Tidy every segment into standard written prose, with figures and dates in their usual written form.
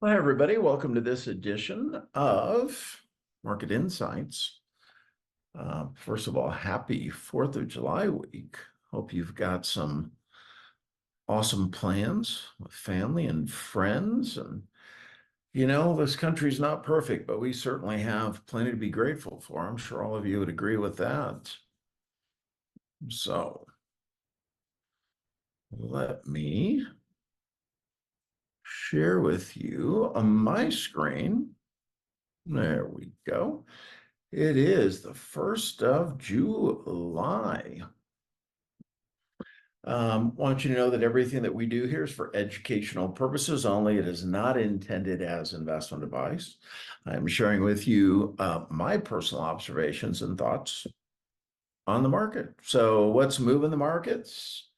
Hi, everybody. Welcome to this edition of Market Insights. First of all, happy 4th of July week. Hope you've got some awesome plans with family and friends. And, this country's not perfect, but we certainly have plenty to be grateful for. I'm sure all of you would agree with that. So let me share with you on my screen. There we go. It is the 1st of July. Want you to know that everything that we do here is for educational purposes only. It is not intended as investment advice. I'm sharing with you my personal observations and thoughts on the market. So what's moving the markets?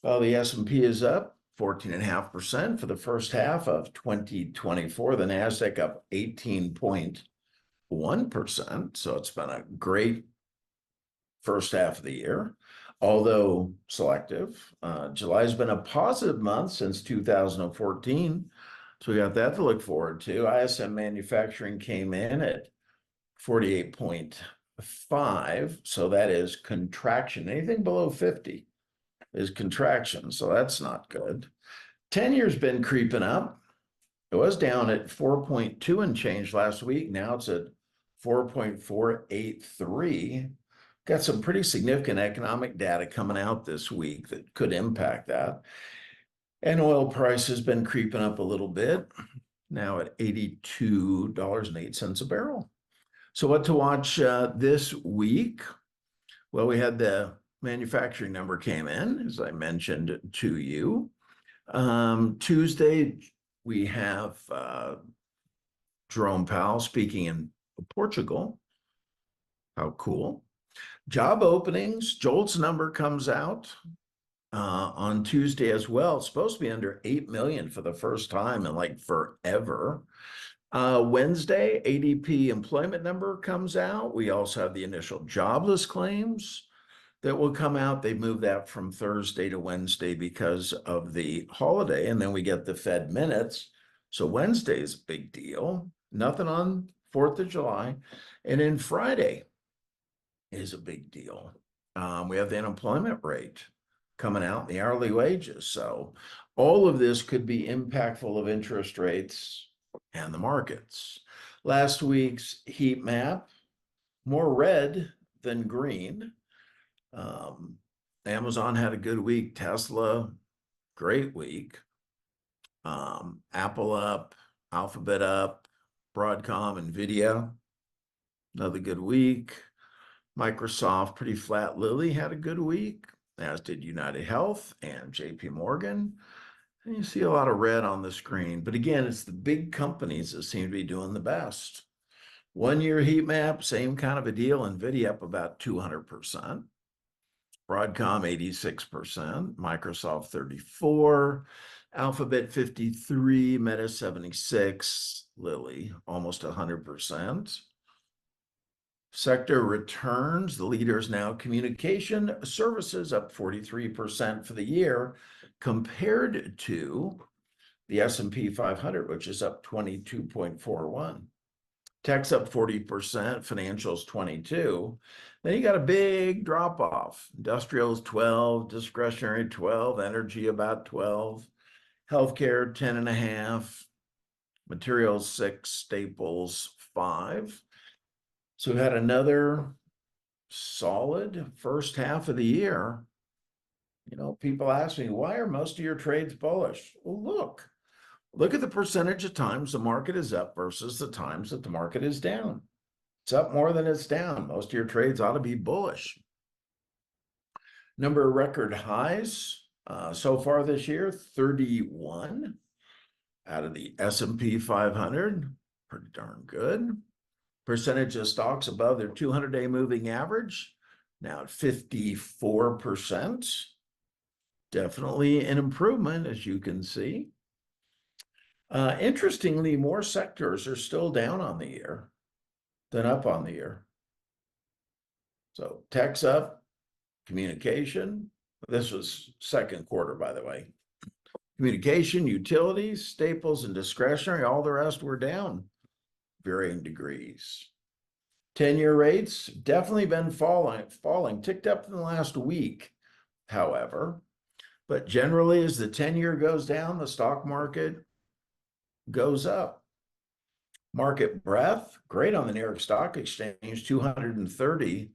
Well, the S&P is up 14.5% for the first half of 2024. The NASDAQ up 18.1%. So it's been a great first half of the year, although selective. July's been a positive month since 2014. So we got that to look forward to. ISM manufacturing came in at 48.5. So that is contraction. Anything below 50 is contraction. So that's not good. 10 years been creeping up. It was down at 4.2 and change last week. Now it's at 4.483. Got some pretty significant economic data coming out this week that could impact that. And oil price has been creeping up a little bit, now at $82.08 a barrel. So what to watch this week? Well, we had the manufacturing number came in, as I mentioned to you. Tuesday, we have Jerome Powell speaking in Portugal. How cool. Job openings, Jolt's number comes out on Tuesday as well. It's supposed to be under 8 million for the first time in like forever. Wednesday, ADP employment number comes out. We also have the initial jobless claims that will come out. They moved that from Thursday to Wednesday because of the holiday. And then we get the Fed minutes. So Wednesday is a big deal. Nothing on 4th of July. And then Friday is a big deal. We have the unemployment rate coming out, the hourly wages. So all of this could be impactful of interest rates and the markets. Last week's heat map, more red than green. Amazon had a good week. Tesla, great week. Apple up, Alphabet up, Broadcom, Nvidia, another good week. Microsoft, pretty flat. Lilly had a good week, as did United Health and JP Morgan. And you see a lot of red on the screen. But again, it's the big companies that seem to be doing the best. 1-year heat map, same kind of a deal. Nvidia up about 200%. Broadcom 86%, Microsoft 34%, Alphabet 53%, Meta 76%, Lilly almost 100%. Sector returns, the leaders now communication services up 43% for the year compared to the S&P 500, which is up 22.41. Tech's up 40%, financials 22%. Then you got a big drop off. Industrials 12%, discretionary 12%, energy about 12%, healthcare 10.5%, materials 6%, staples 5%. So we had another solid first half of the year. People ask me, why are most of your trades bullish? Well, look at the percentage of times the market is up versus the times that the market is down. It's up more than it's down. Most of your trades ought to be bullish. Number of record highs so far this year, 31 out of the S&P 500. Pretty darn good. Percentage of stocks above their 200-day moving average, now at 54%. Definitely an improvement, as you can see. Interestingly, more sectors are still down on the year than up on the year. So tech's up, communication. This was second quarter, by the way. Communication, utilities, staples, and discretionary, all the rest were down varying degrees. 10-year rates definitely been falling, ticked up in the last week, however. But generally, as the 10-year goes down, the stock market goes up. Market breadth, great on the New York Stock Exchange, 230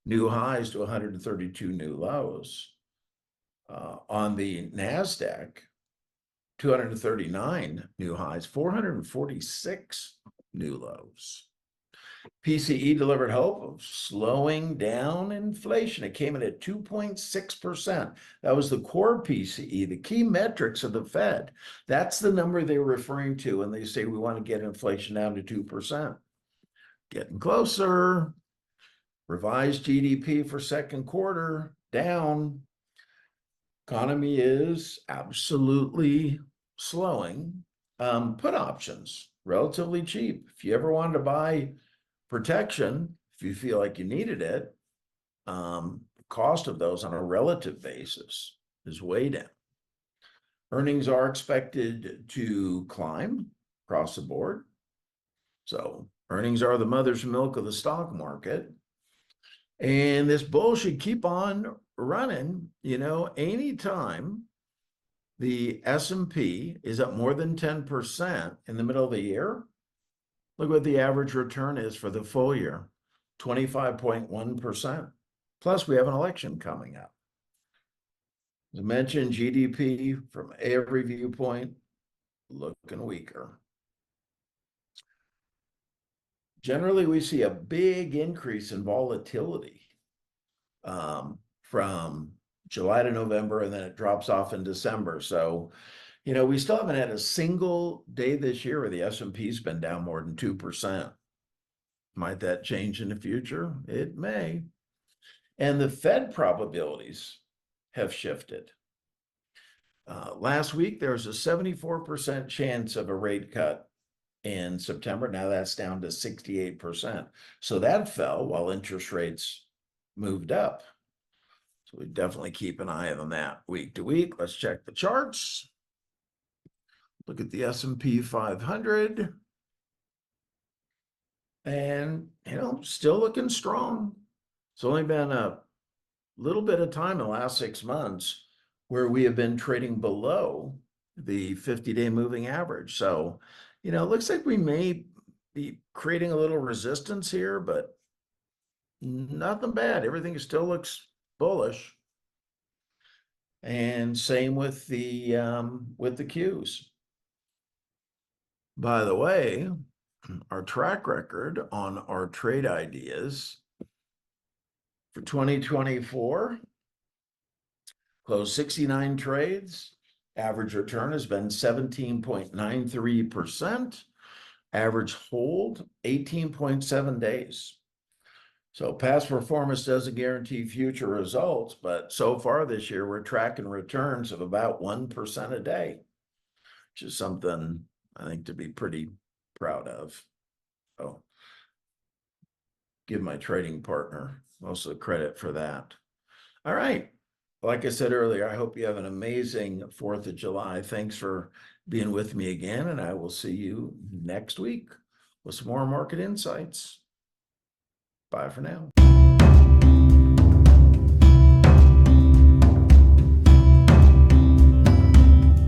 new highs to 132 new lows. On the NASDAQ, 239 new highs, 446 new lows. PCE delivered hope of slowing down inflation. It came in at 2.6%. That was the core PCE, the key metrics of the Fed. That's the number they were referring to when they say we want to get inflation down to 2%. Getting closer. Revised GDP for second quarter down. Economy is absolutely slowing. Put options, relatively cheap. If you ever wanted to buy protection, if you feel like you needed it, the cost of those on a relative basis is way down. Earnings are expected to climb across the board. So earnings are the mother's milk of the stock market. And this bull should keep on running. Anytime the S&P is up more than 10% in the middle of the year, look what the average return is for the full year, 25.1%. Plus, we have an election coming up. As I mentioned, GDP from every viewpoint looking weaker. Generally, we see a big increase in volatility from July to November, and then it drops off in December. So, we still haven't had a single day this year where the S&P's been down more than 2%. Might that change in the future? It may. And the Fed probabilities have shifted. Last week, there was a 74% chance of a rate cut in September. Now that's down to 68%. So that fell while interest rates moved up. So we definitely keep an eye on that week to week. Let's check the charts. Look at the S&P 500. And, still looking strong. It's only been a little bit of time in the last 6 months where we have been trading below the 50-day moving average. So, it looks like we may be creating a little resistance here, but nothing bad. Everything still looks bullish. And same with the Qs. By the way, our track record on our trade ideas for 2024, closed 69 trades. Average return has been 17.93%. Average hold, 18.7 days. So past performance doesn't guarantee future results, but so far this year, we're tracking returns of about 1% a day, which is something I think to be pretty proud of. So give my trading partner most of the credit for that. All right. Like I said earlier, I hope you have an amazing 4th of July. Thanks for being with me again, and I will see you next week with some more market insights. Bye for now.